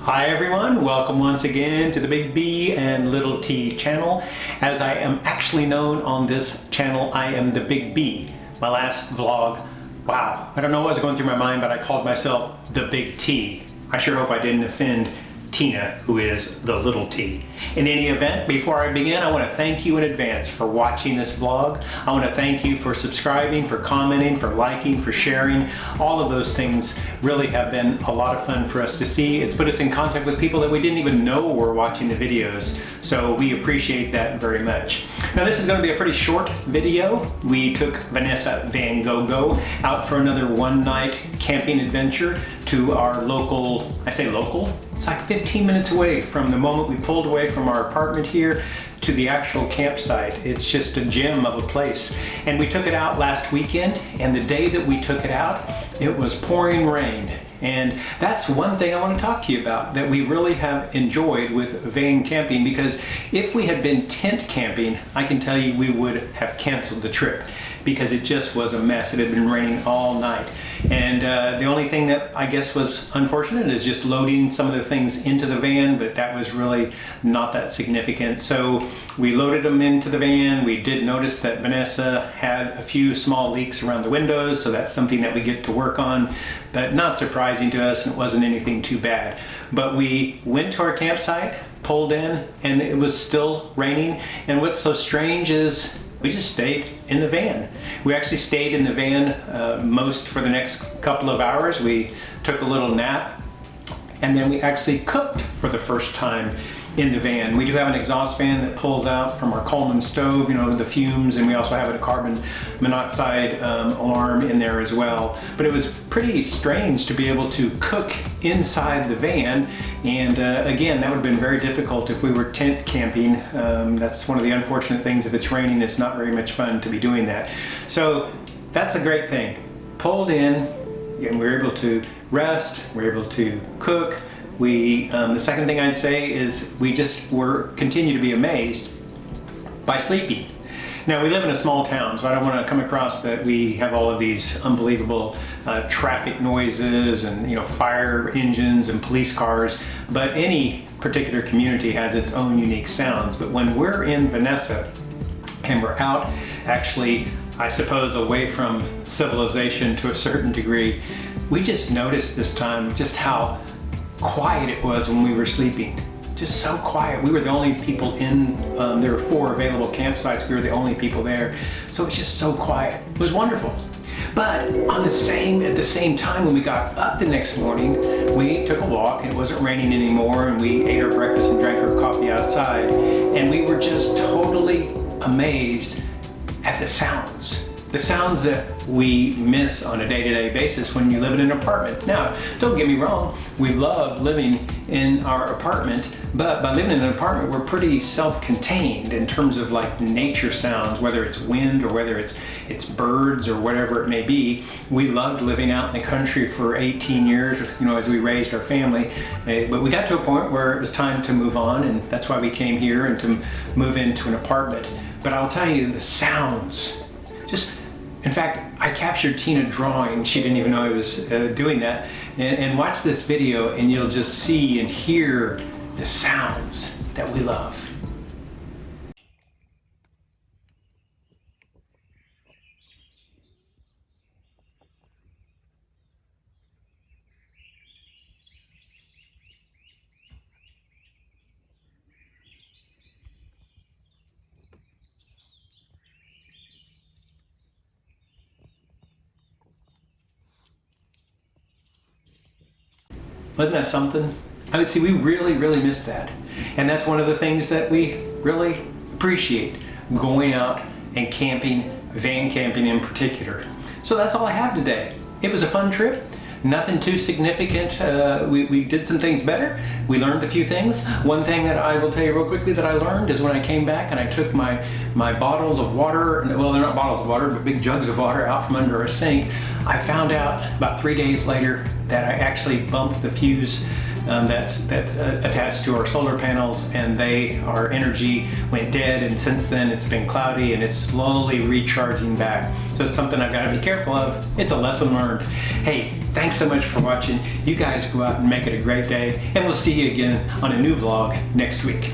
Hi everyone, welcome once again to the Big B and Little T channel. As I am actually known on this channel, I am the Big B. My last vlog, wow, I don't know what was going through my mind, but I called myself the Big T. I sure hope I didn't offend Tina, who is the Little T. In any event, before I begin, I want to thank you in advance for watching this vlog. I want to thank you for subscribing, for commenting, for liking, for sharing. All of those things really have been a lot of fun for us to see. It's put us in contact with people that we didn't even know were watching the videos, so we appreciate that very much. Now this is going to be a pretty short video. We took Vanessa Van Go out for another one-night camping adventure to our local, I say local, it's like 15 minutes away from the moment we pulled away from our apartment here to the actual campsite. It's just a gem of a place. And we took it out last weekend, and the day that we took it out, it was pouring rain. And that's one thing I want to talk to you about that we really have enjoyed with van camping, because if we had been tent camping, I can tell you we would have canceled the trip because it just was a mess. It had been raining all night. And the only thing that I guess was unfortunate is just loading some of the things into the van, but that was really not that significant. So we loaded them into the van. We did notice that Vanessa had a few small leaks around the windows, so that's something that we get to work on, but not surprising to us, and it wasn't anything too bad. But we went to our campsite, pulled in, and it was still raining. And what's so strange is we just stayed in the van. We actually stayed in the van most for the next couple of hours. We took a little nap, and then we actually cooked for the first time in the van. We do have an exhaust fan that pulls out from our Coleman stove, you know, the fumes, and we also have a carbon monoxide alarm in there as well. But it was pretty strange to be able to cook inside the van, and again, that would have been very difficult if we were tent camping. That's one of the unfortunate things. If it's raining, it's not very much fun to be doing that. So that's a great thing. Pulled in, and we were able to rest, we were able to cook. The second thing I'd say is we just continue to be amazed by sleeping. Now we live in a small town, so I don't want to come across that we have all of these unbelievable traffic noises and, you know, fire engines and police cars, but any particular community has its own unique sounds. But when we're in Vanessa and we're out, actually, I suppose, away from civilization to a certain degree, we just noticed this time just how quiet it was when we were sleeping. Just so quiet. We were the only people in, there were 4 available campsites. We were the only people there. So it was just so quiet. It was wonderful. But at the same time, when we got up the next morning, we took a walk, and it wasn't raining anymore, and we ate our breakfast and drank our coffee outside, and we were just totally amazed at the sounds that we miss on a day-to-day basis when you live in an apartment. Now, don't get me wrong, we love living in our apartment, but by living in an apartment, we're pretty self-contained in terms of like nature sounds, whether it's wind or whether it's birds or whatever it may be. We loved living out in the country for 18 years, you know, as we raised our family, but we got to a point where it was time to move on, and that's why we came here and to move into an apartment. But I'll tell you, the sounds, in fact, I captured Tina drawing. She didn't even know I was doing that. And watch this video, and you'll just see and hear the sounds that we love. Wasn't that something? I would say we really missed that. And that's one of the things that we really appreciate, going out and camping, van camping in particular. So that's all I have today. It was a fun trip. Nothing too significant. We did some things better. We learned a few things. One thing that I will tell you real quickly that I learned is when I came back and I took my bottles of water, well, they're not bottles of water, but big jugs of water out from under a sink, I found out about 3 days later that I actually bumped the fuse that's attached to our solar panels, and our energy went dead, and since then it's been cloudy and it's slowly recharging back. So it's something I've got to be careful of. It's a lesson learned. Hey, thanks so much for watching. You guys go out and make it a great day, and we'll see you again on a new vlog next week.